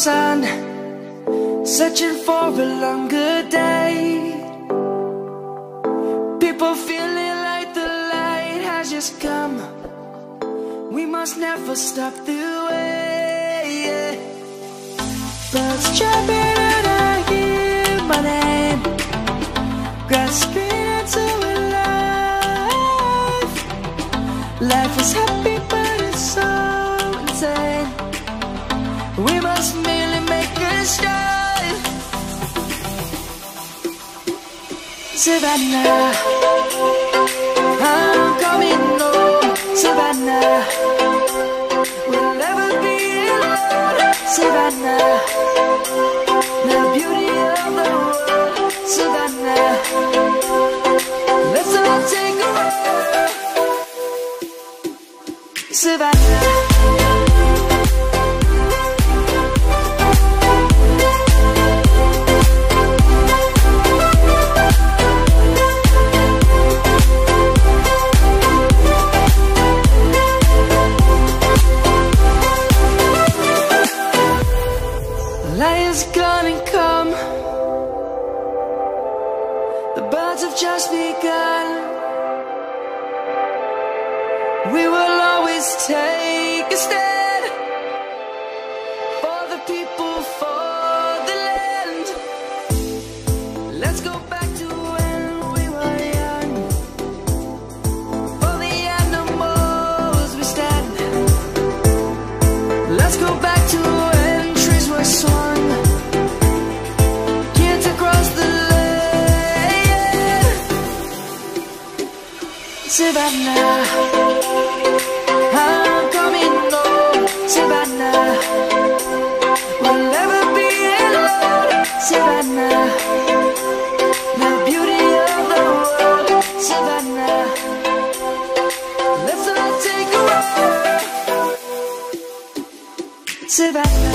sun, searching for a longer day. People feeling like the light has just come. We must never stop the way. Birds chirping and I hear my name, grasping into a life. Life is happy but it's so insane. We must merely make a start. Savannah, I'm coming home. Savannah, we'll never be alone. Savannah, the beauty of the world. Savannah, let's all take a ride. Savannah. Lion's gonna come. The birds have just begun. We will always take a stand for the people, for the land. Let's go back to when we were young. For the animals we stand. Let's go back to when trees were swung. Savannah, I'm coming home. Savannah, we'll never be alone. Savannah, the beauty of the world. Savannah, let's all take a ride. Savannah.